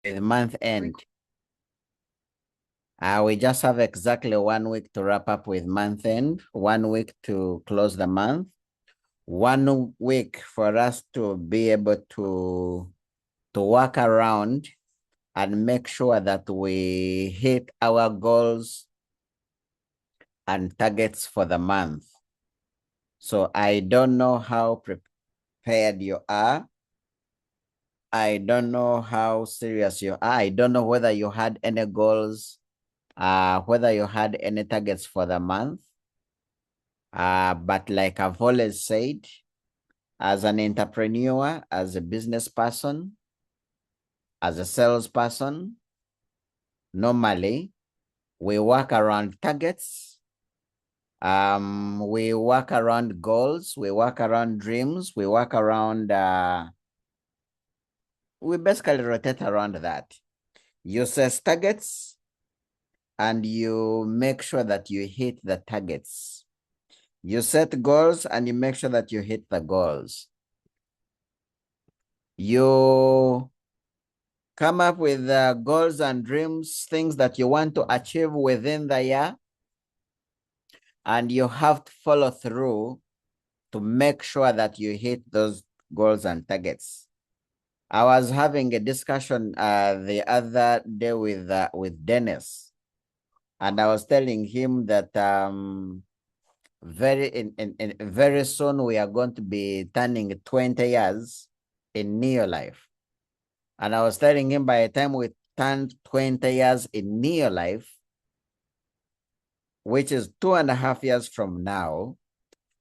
with month end. We just have exactly 1 week to wrap up with month end, 1 week to close the month, 1 week for us to be able to work around and make sure that we hit our goals and targets for the month. So I don't know how prepared you are. I don't know how serious you are. I don't know whether you had any goals, whether you had any targets for the month. But like I've always said, as an entrepreneur, as a business person, as a salesperson, normally we work around targets. We work around goals, we work around dreams, we work around, we basically rotate around that. You set targets and you make sure that you hit the targets. You set goals and you make sure that you hit the goals. You come up with goals and dreams, things that you want to achieve within the year, and you have to follow through to make sure that you hit those goals and targets. I was having a discussion the other day with Dennis, and I was telling him that very soon we are going to be turning 20 years in Neo Life. And I was telling him by the time we turn 20 years in Neo Life, which is 2.5 years from now,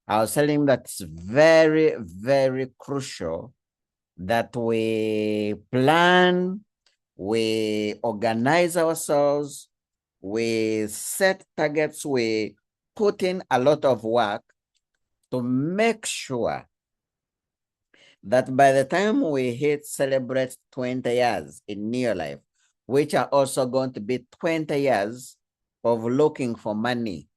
I was telling him that it's very, very crucial that we plan, we organize ourselves, we set targets, we put in a lot of work to make sure that by the time we celebrate 20 years in Neo Life, which are also going to be 20 years of looking for money,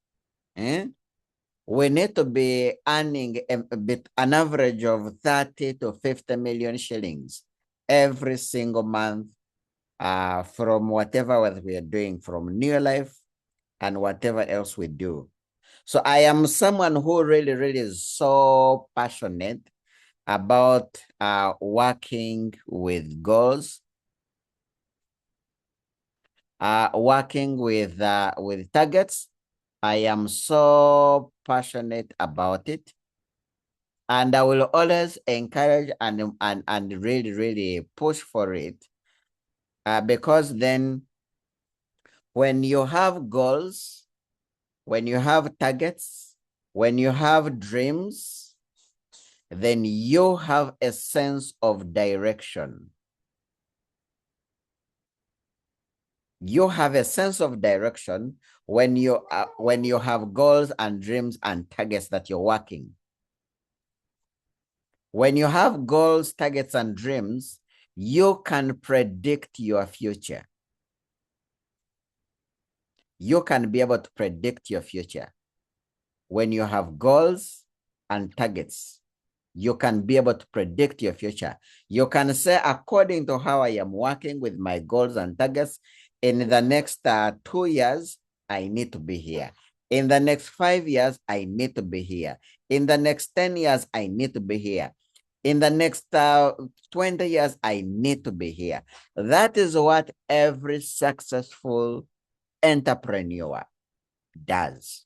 we need to be earning an average of 30 to 50 million shillings every single month from whatever we are doing from Neo Life and whatever else we do. So I am someone who really, really is so passionate about working with goals, working with targets. I am so passionate about it. And I will always encourage and really, really push for it. Because then when you have goals, when you have targets, when you have dreams, then you have a sense of direction. You have a sense of direction when you have goals and dreams and targets that you're working. When you have goals, targets, and dreams, you can predict your future. You can be able to predict your future. When you have goals and targets, you can be able to predict your future. You can say, according to how I am working with my goals and targets, in the next 2 years, I need to be here. In the next 5 years, I need to be here. In the next 10 years, I need to be here. In the next 20 years, I need to be here. That is what every successful entrepreneur does.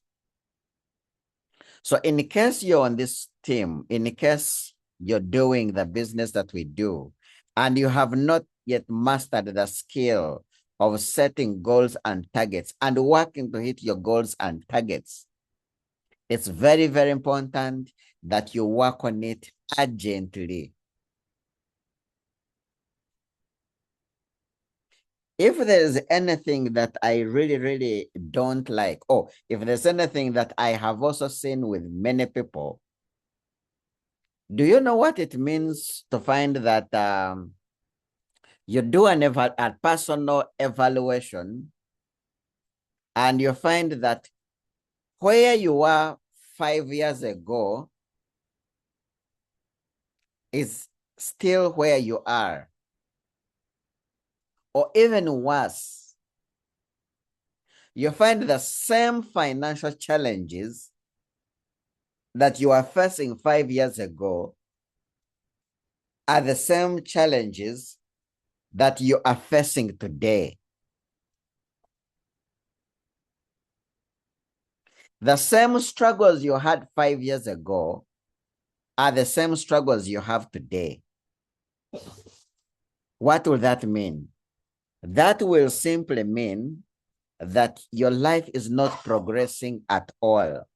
So in case you're on this team, in case you're doing the business that we do, and you have not yet mastered the skill of setting goals and targets and working to hit your goals and targets, it's very, very important that you work on it urgently. If there is anything that I really, really don't like, or if there's anything that I have also seen with many people, do you know what it means to find that you do a personal evaluation and you find that where you were 5 years ago is still where you are? or even worse, you find the same financial challenges that you were facing 5 years ago are the same challenges that you are facing today. The same struggles you had 5 years ago are the same struggles you have today. What will that mean? That will simply mean that your life is not progressing at all.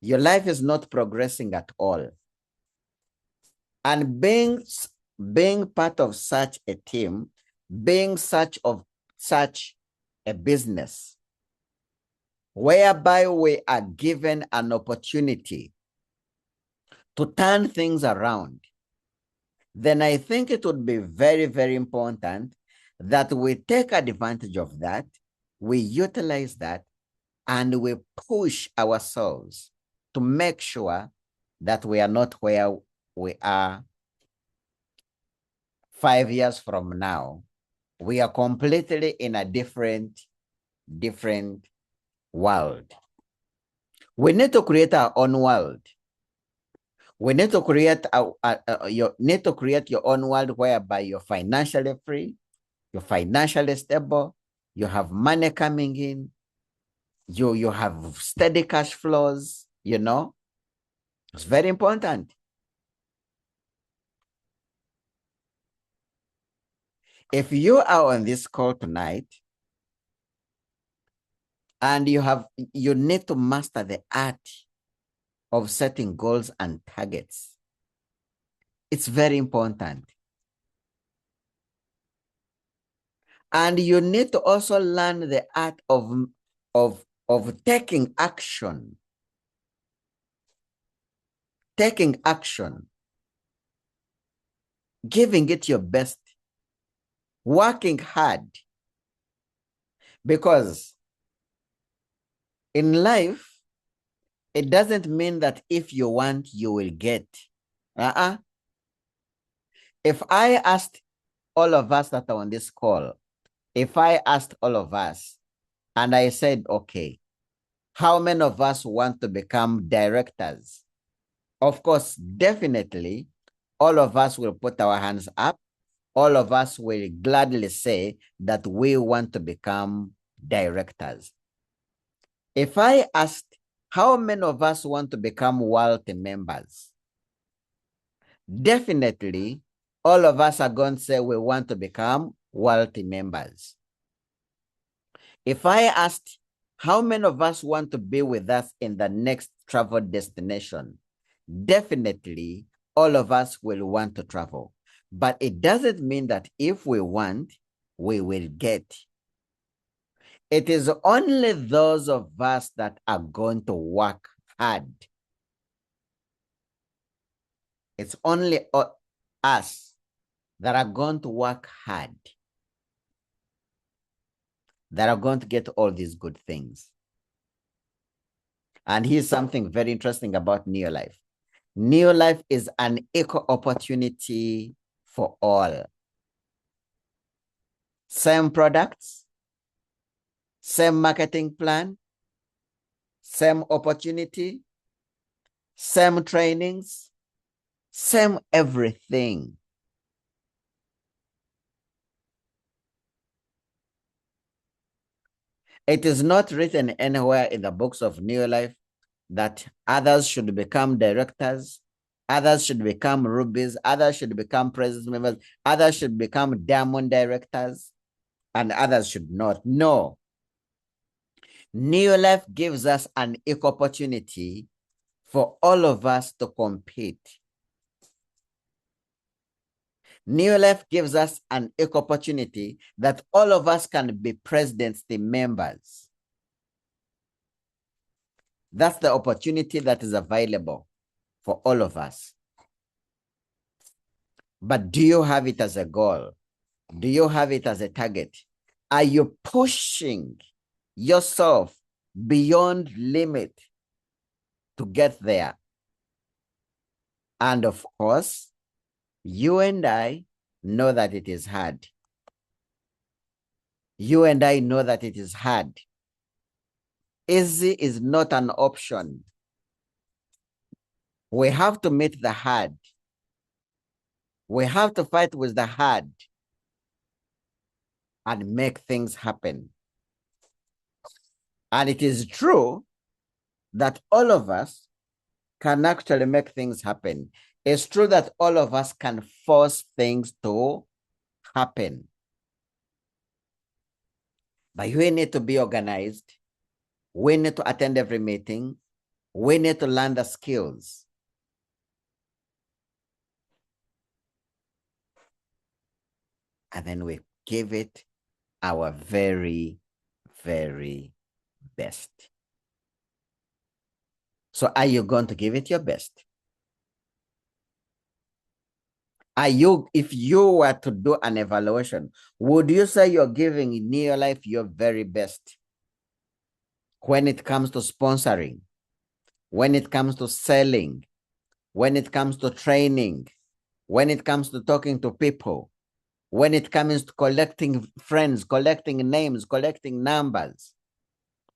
Your life is not progressing at all. And being part of such a team, being such a business, whereby we are given an opportunity to turn things around, then I think it would be very, very important that we take advantage of that, we utilize that, and we push ourselves to make sure that we are not where we are 5 years from now. We are completely in a different world. We need to create our own world. We need to create your own world whereby you're financially free, you're financially stable, you have money coming in, you have steady cash flows, you know. It's very important. If you are on this call tonight and you need to master the art of setting goals and targets, it's very important. And you need to also learn the art of taking action. Taking action. Giving it your best. Working hard. Because in life, it doesn't mean that if you want, you will get. If I asked all of us that are on this call, if I asked all of us and I said, okay, how many of us want to become directors? Of course, definitely, all of us will put our hands up. All of us will gladly say that we want to become directors. If I asked how many of us want to become wealthy members, definitely, all of us are going to say we want to become wealthy members. If I asked how many of us want to be with us in the next travel destination, definitely all of us will want to travel. But it doesn't mean that if we want, we will get. It is only those of us that are going to work hard. It's only us that are going to work hard that are going to get all these good things. And here's something very interesting about Neo Life. Neo Life is an equal opportunity for all. Same products, same marketing plan, same opportunity, same trainings, same everything. It is not written anywhere in the books of Neo Life that others should become directors, others should become rubies, others should become president members, others should become diamond directors, and others should not. No. Neo Life gives us an equal opportunity for all of us to compete. Neo Life gives us an equal opportunity that all of us can be presidents, the members. That's the opportunity that is available for all of us. But do you have it as a goal? Do you have it as a target? Are you pushing yourself beyond limit to get there? And of course, you and I know that it is hard. You and I know that it is hard. Easy is not an option. We have to meet the hard. We have to fight with the hard and make things happen. And it is true that all of us can actually make things happen. It's true that all of us can force things to happen. But we need to be organized. We need to attend every meeting. We need to learn the skills. And then we give it our very, very best. So are you going to give it your best? Are you, if you were to do an evaluation, would you say you're giving in your life your very best? When it comes to sponsoring, when it comes to selling, when it comes to training, when it comes to talking to people, when it comes to collecting friends, collecting names, collecting numbers,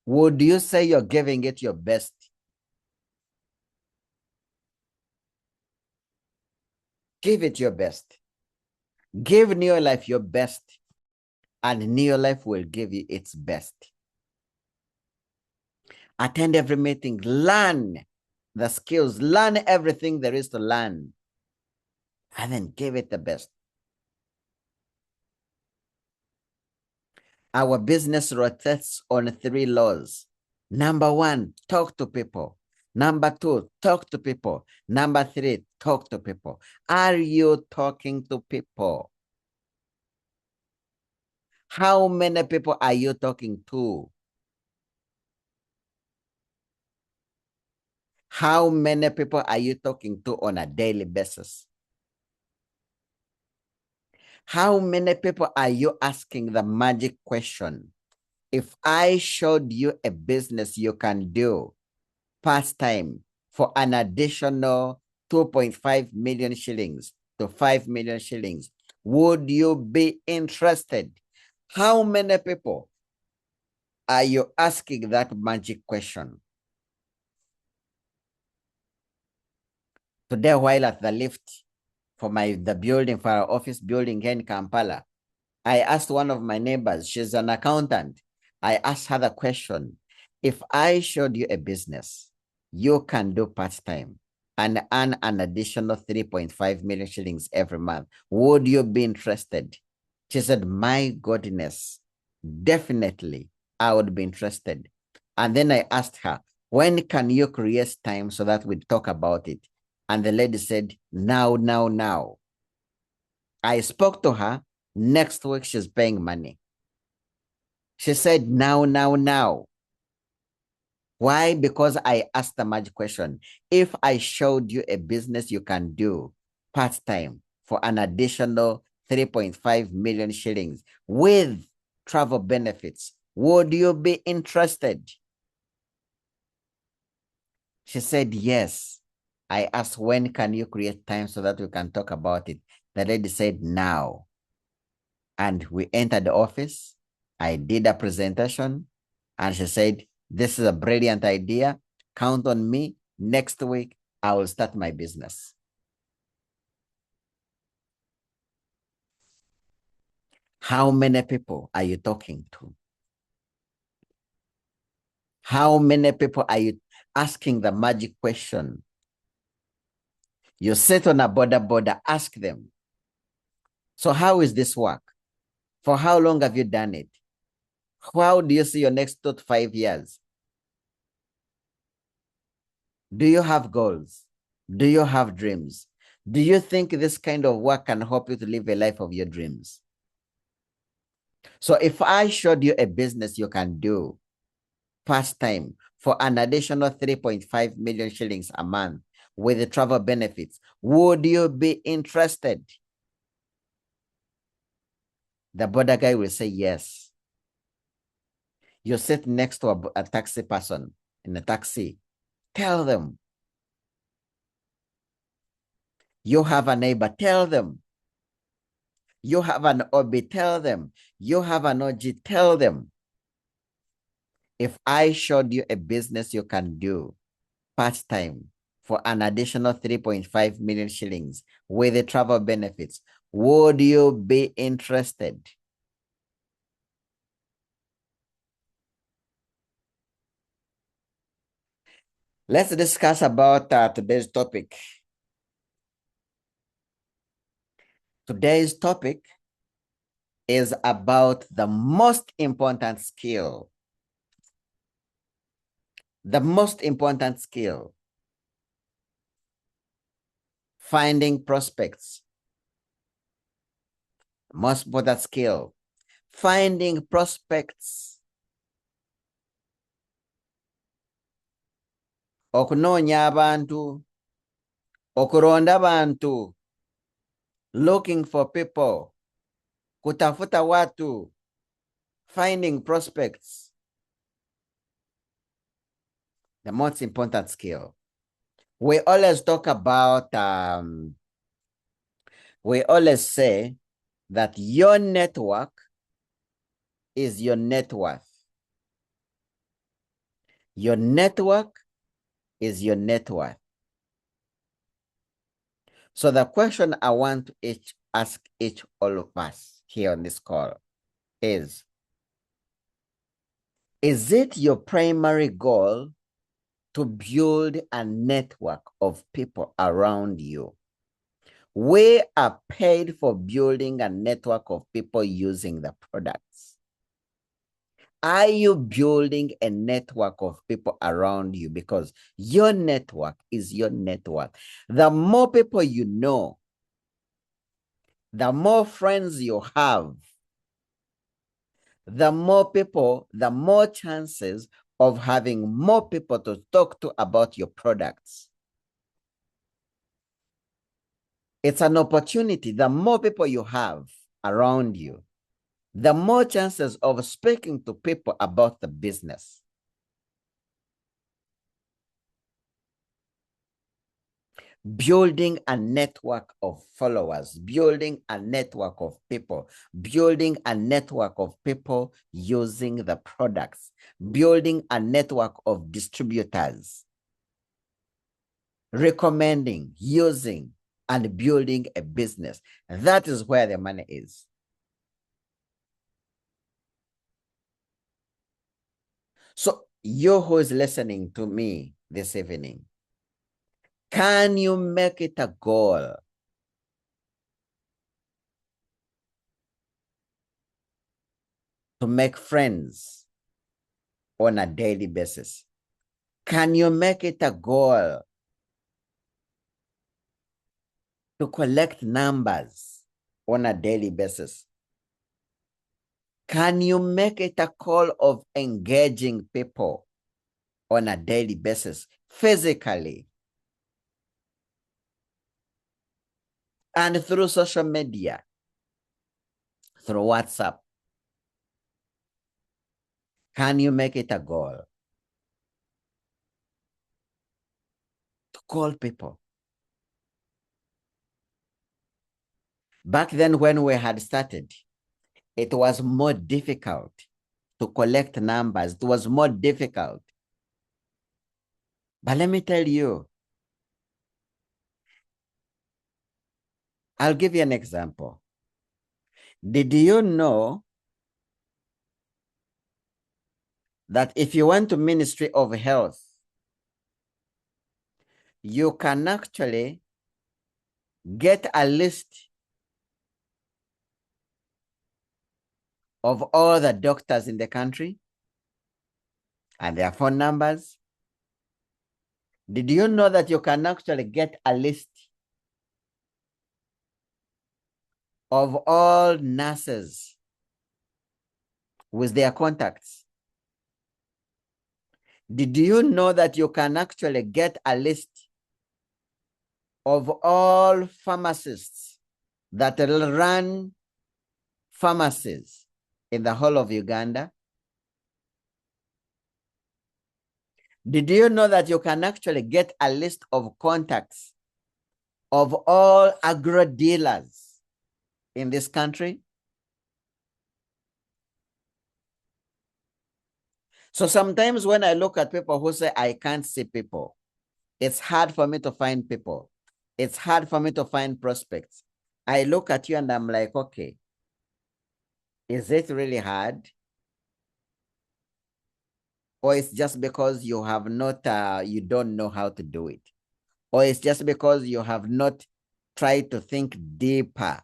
would you say you're giving it your best? Give it your best. Give Neolife your best, and Neolife will give you its best. Attend every meeting, learn the skills, learn everything there is to learn, and then give it the best. Our business rotates on 3 laws. Number 1, talk to people. Number 2, talk to people. Number 3, talk to people. Are you talking to people? How many people are you talking to? How many people are you talking to on a daily basis? How many people are you asking the magic question? If I showed you a business you can do part-time for an additional 2.5 million shillings to 5 million shillings, would you be interested? How many people are you asking that magic question? Today, while at the lift for the building, for our office building here in Kampala, I asked one of my neighbors, she's an accountant. I asked her the question, if I showed you a business you can do part-time and earn an additional 3.5 million shillings every month, would you be interested? She said, my goodness, definitely I would be interested. And then I asked her, when can you create time so that we talk about it? And the lady said, now, now, now. I spoke to her. Next week, she's paying money. She said, now, now, now. Why? Because I asked the magic question. If I showed you a business you can do part-time for an additional 3.5 million shillings with travel benefits, would you be interested? She said, yes. I asked, when can you create time so that we can talk about it? The lady said, now. And we entered the office. I did a presentation, and she said, this is a brilliant idea. Count on me. Next week, I will start my business. How many people are you talking to? How many people are you asking the magic question? You sit on a border, ask them. So how is this work? For how long have you done it? How do you see your next 2 to 5 years? Do you have goals? Do you have dreams? Do you think this kind of work can help you to live a life of your dreams? So if I showed you a business you can do part-time for an additional 3.5 million shillings a month with the travel benefits, would you be interested? The border guy will say yes. You sit next to a taxi person in a taxi. Tell them. You have a neighbor. Tell them. You have an OB, tell them. You have an OG, tell them. If I showed you a business you can do part-time for an additional 3.5 million shillings with the travel benefits, would you be interested? Let's discuss about today's topic. Today's topic is about the most important skill. The most important skill. Finding prospects. Most important skill. Finding prospects. Okunoonya abantu. Okuronda abantu. Looking for people. Kutafuta watu. Finding prospects. The most important skill. We always talk about, we always say that your network is your net worth. Your network is your net worth. So the question I want to ask each all of us here on this call is it your primary goal to build a network of people around you? We are paid for building a network of people using the products. Are you building a network of people around you? Because your network is your network. The more people you know, the more friends you have, the more people, the more chances of having more people to talk to about your products. It's an opportunity. The more people you have around you, the more chances of speaking to people about the business. Building a network of followers, building a network of people, building a network of people using the products, building a network of distributors, recommending, using, and building a business. That is where the money is. So you who is listening to me this evening, can you make it a goal to make friends on a daily basis? Can you make it a goal to collect numbers on a daily basis? Can you make it a call of engaging people on a daily basis, physically and through social media, through WhatsApp? Can you make it a goal to call people? Back then when we had started, it was more difficult to collect numbers. It was more difficult. But let me tell you, I'll give you an example. Did you know that if you went to Ministry of Health, you can actually get a list of all the doctors in the country and their phone numbers? Did you know that you can actually get a list of all nurses with their contacts? Did you know that you can actually get a list of all pharmacists that run pharmacies in the whole of Uganda? Did you know that you can actually get a list of contacts of all agro dealers in this country? So sometimes when I look at people who say, I can't see people, it's hard for me to find people. It's hard for me to find prospects. I look at you and I'm like, okay, is it really hard? Or it's just because you have not, you don't know how to do it? Or it's just because you have not tried to think deeper?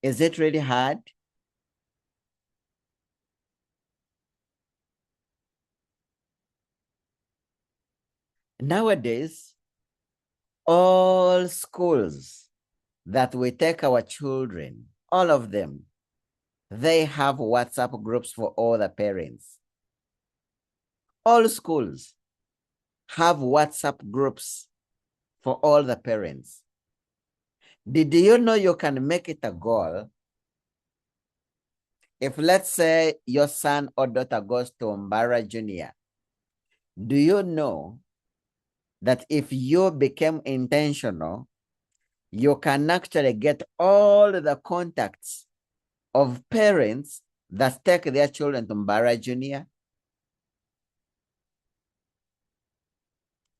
Is it really hard? Nowadays, all schools that we take our children, all of them, they have WhatsApp groups for all the parents. All schools have WhatsApp groups for all the parents. Did you know you can make it a goal? If let's say your son or daughter goes to Mbara Junior, do you know that if you become intentional, you can actually get all the contacts of parents that take their children to Mbara Junior?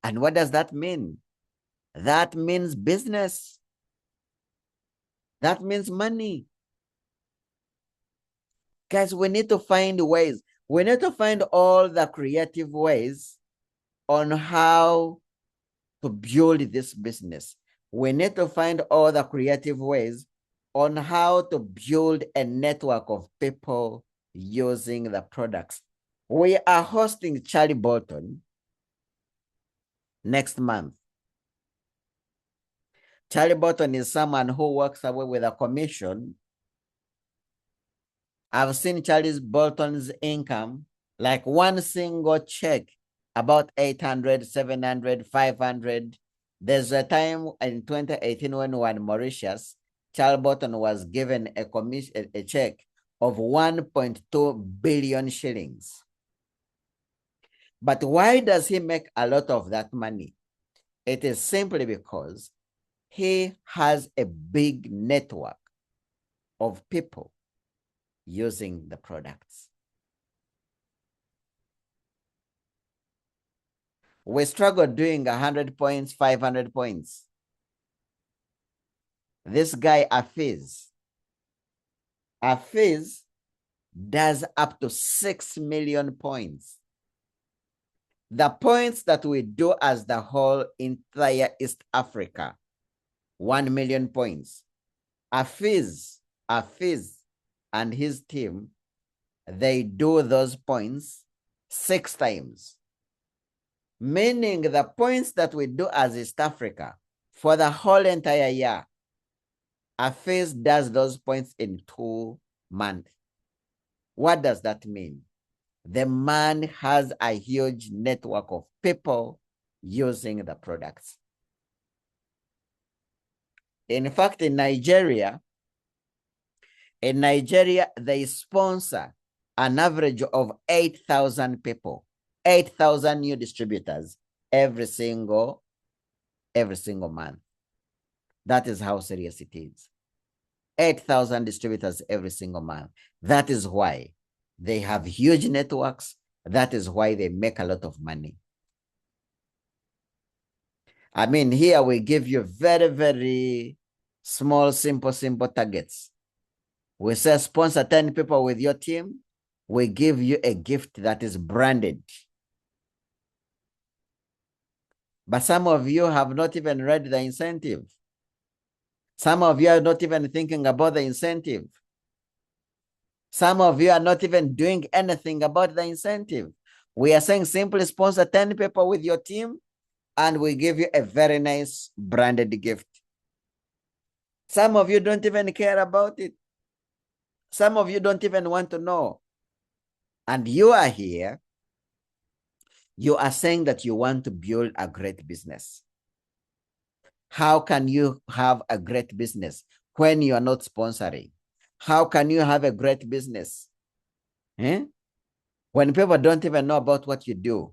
And what does that mean? That means business. That means money. Guys, we need to find ways. We need to find all the creative ways on how to build this business. We need to find all the creative ways on how to build a network of people using the products. We are hosting Charlie Bolton next month. Charlie Bolton is someone who works away with a commission. I've seen Charlie Bolton's income, like one single check, about 800, 700, 500. There's a time in 2018 when we were in Mauritius, Charlie Bolton was given a commission, a check of 1.2 billion shillings. But why does he make a lot of that money? It is simply because he has a big network of people using the products. We struggle doing 100 points, 500 points. This guy, Afiz does up to 6 million points. The points that we do as the whole entire East Africa, 1 million points. Afiz and his team, they do those points 6 times. Meaning the points that we do as East Africa for the whole entire year, Afiz does those points in 2 months. What does that mean? The man has a huge network of people using the products. In fact, in Nigeria, they sponsor an average of 8,000 people, 8,000 new distributors every single month. That is how serious it is. 8,000 distributors every single month. That is why they have huge networks. That is why they make a lot of money. I mean, here we give you very, very small, simple targets. We say sponsor 10 people with your team. We give you a gift that is branded. But some of you have not even read the incentive. Some of you are not even thinking about the incentive. Some of you are not even doing anything about the incentive. We are saying simply sponsor 10 people with your team and we give you a very nice branded gift. Some of you don't even care about it. Some of you don't even want to know. And you are here. You are saying that you want to build a great business. How can you have a great business when you are not sponsoring? How can you have a great business when people don't even know about what you do?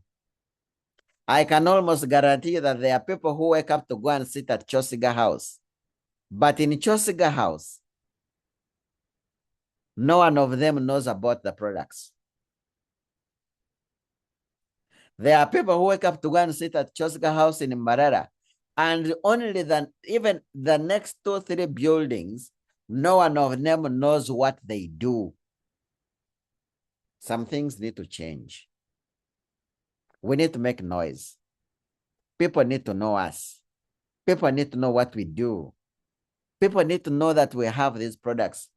I can almost guarantee you that there are people who wake up to go and sit at Chosiga House But in Chosiga house, no one of them knows about the products. There are people who wake up to go and sit at Chosiga house in Mbarara, and only then, even the next 2-3 buildings, no one of them knows what they do. Some things need to change. We need to make noise. People need to know us. People need to know what we do. People need to know that we have these products.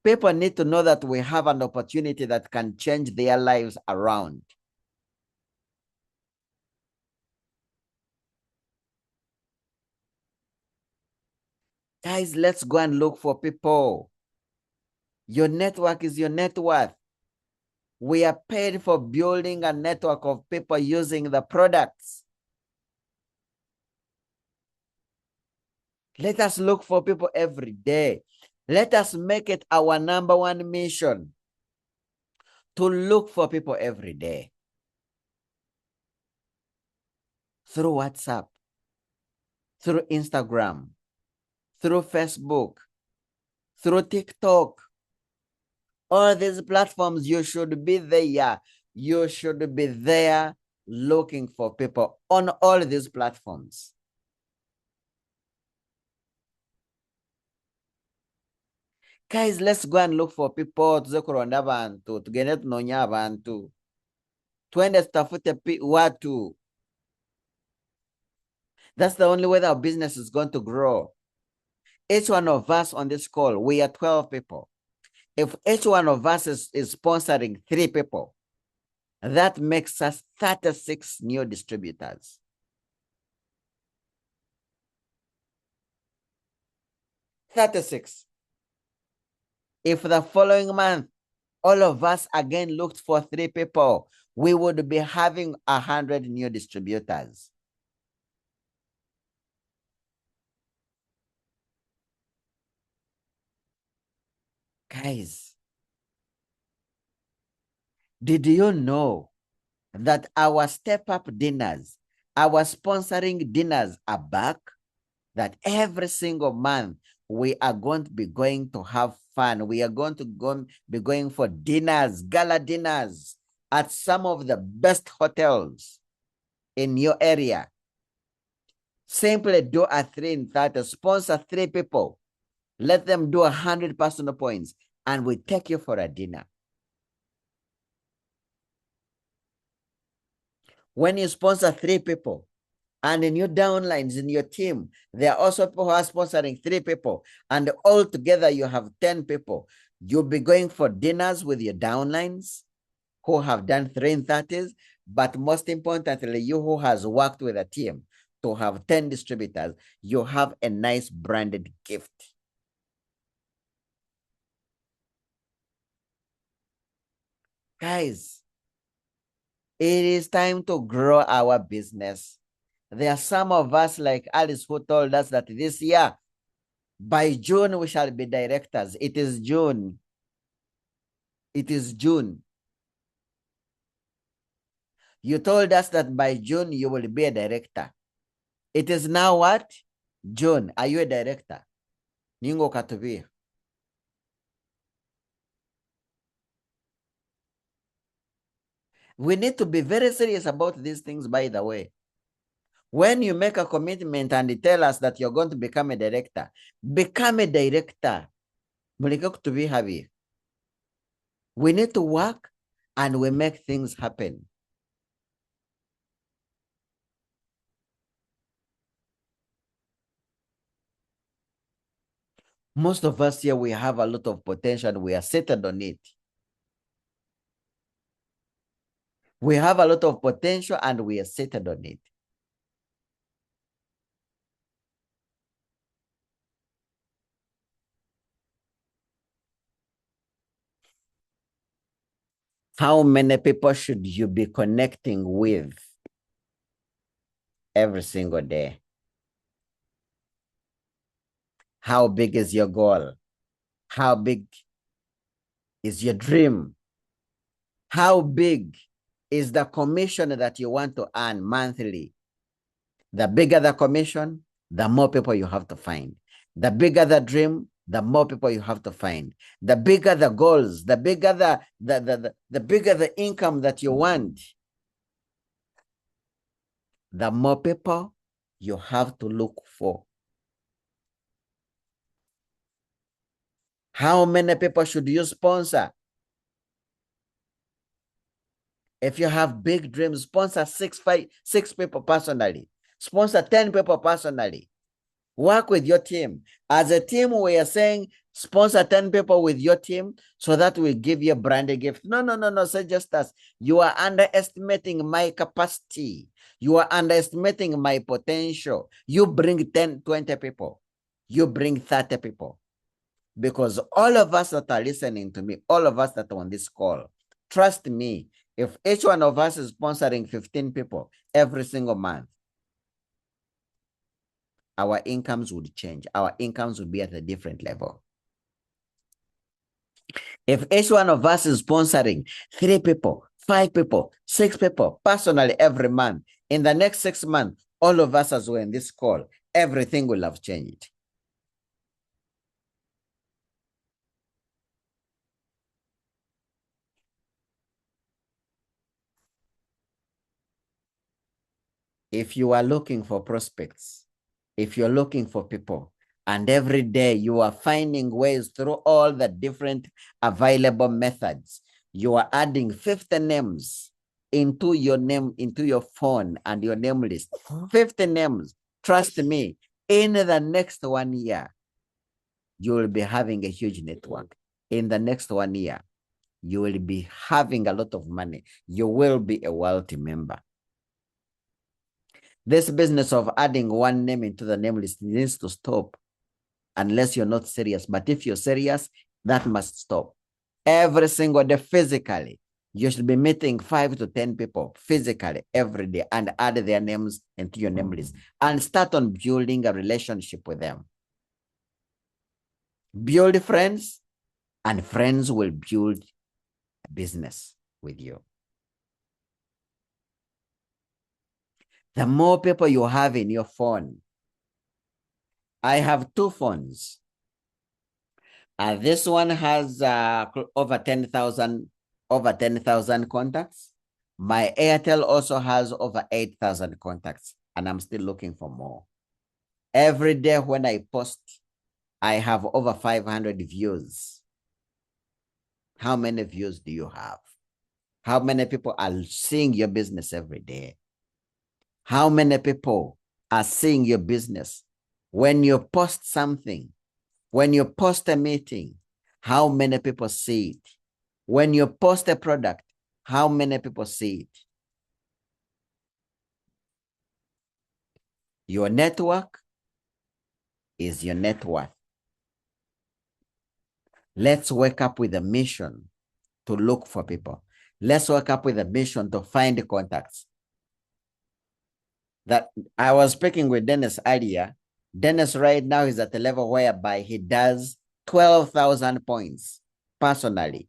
People need to know that we have an opportunity that can change their lives around. Guys, let's go and look for people. Your network is your net worth. We are paid for building a network of people using the products. Let us look for people every day. Let us make it our #1 mission to look for people every day. Through WhatsApp, through Instagram, through Facebook, through TikTok. All these platforms, you should be there. You should be there looking for people on all these platforms. Guys, let's go and look for people. Tuze kuronda abantu, tugende tunonya abantu. Twende tutafute watu. That's the only way that our business is going to grow. Each one of us on this call, we are 12 people. If each one of us is sponsoring 3 people, that makes us 36 new distributors. $36. If the following month, all of us again looked for 3 people, we would be having 100 new distributors. Guys, did you know that our step-up dinners, our sponsoring dinners are back? That every single month, we are going to be going to have fun. We are going to be going for dinners, gala dinners at some of the best hotels in your area. Simply do a 3 in 30, sponsor 3 people. Let them do 100 personal points, and we take you for a dinner. When you sponsor 3 people, and in your downlines, in your team, there are also people who are sponsoring 3 people, and all together you have 10 people. You'll be going for dinners with your downlines who have done 3 in 30s, but most importantly, you who has worked with a team to have 10 distributors, you have a nice branded gift. Guys, it is time to grow our business. There are some of us like Alice who told us that this year, by June, we shall be directors. It is June. It is June. You told us that by June, you will be a director. It is now what? June. Are you a director? Ningo Katubi. We need to be very serious about these things, by the way. When you make a commitment and you tell us that you're going to become a director, become a director. We need to work and we make things happen. Most of us here, we have a lot of potential. We are settled on it. We have a lot of potential and we are settled on it. How many people should you be connecting with every single day? How big is your goal? How big is your dream? How big is the commission that you want to earn monthly? The bigger the commission, the more people you have to find. The bigger the dream, the more people you have to find. The bigger the goals, the bigger the bigger the income that you want, the more people you have to look for. How many people should you sponsor? If you have big dreams, sponsor six people personally. Sponsor 10 people personally. Work with your team. As a team, we are saying sponsor 10 people with your team so that we give you a branded gift. No, say just us. You are underestimating my capacity. You are underestimating my potential. You bring 10, 20 people. You bring 30 people. Because all of us that are listening to me, all of us that are on this call, trust me, if each one of us is sponsoring 15 people every single month, our incomes would change. Our incomes would be at a different level. If each one of us is sponsoring 3 people, 5 people, 6 people personally every month, in the next 6 months, all of us as we're in this call, everything will have changed. If you are looking for prospects, if you're looking for people, and every day you are finding ways through all the different available methods, you are adding 50 names into your name, into your phone and your name list. 50 names. Trust me, in the next 1 year, you will be having a huge network. In the next 1 year, you will be having a lot of money. You will be a wealthy member. This business of adding one name into the name list needs to stop unless you're not serious. But if you're serious, that must stop. Every single day, physically, you should be meeting 5 to 10 people physically every day and add their names into your name list and start on building a relationship with them. Build friends, and friends will build a business with you. The more people you have in your phone, I have 2 phones. This one has over 10,000 contacts. My Airtel also has over 8,000 contacts, and I'm still looking for more. Every day when I post, I have over 500 views. How many views do you have? How many people are seeing your business every day? How many people are seeing your business? When you post something, when you post a meeting, how many people see it? When you post a product, how many people see it? Your network is your net worth. Let's wake up with a mission to look for people. Let's wake up with a mission to find contacts. That I was speaking with Dennis earlier. Dennis right now is at a level whereby he does 12,000 points personally.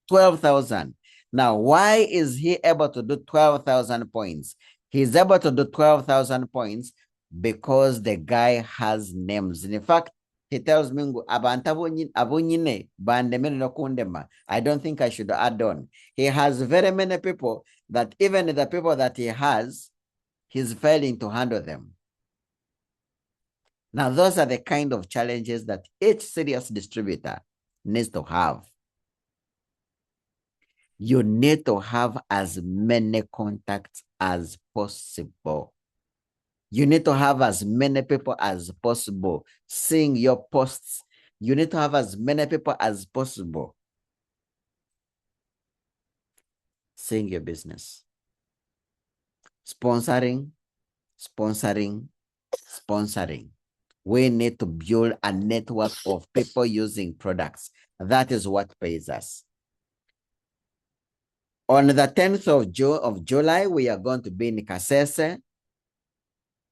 12,000. Now, why is he able to do 12,000 points? He's able to do 12,000 points because the guy has names. In fact, he tells me, I don't think I should add on. He has very many people that even the people that he has, he's failing to handle them. Now, those are the kind of challenges that each serious distributor needs to have. You need to have as many contacts as possible. You need to have as many people as possible seeing your posts. You need to have as many people as possible seeing your business. Sponsoring, sponsoring, sponsoring. We need to build a network of people using products. That is what pays us. On the 10th of July, we are going to be in Kasese.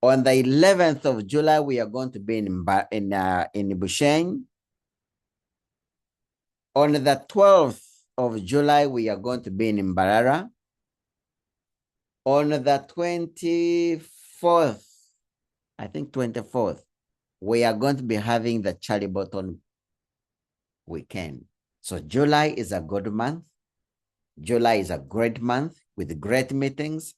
On the 11th of July, we are going to be in Busheng. On the 12th of July, we are going to be in Mbarara. On the 24th, I think 24th, we are going to be having the Charlie Button weekend. So July is a good month. July is a great month with great meetings.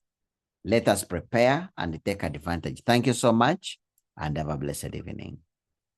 Let us prepare and take advantage. Thank you so much and have a blessed evening.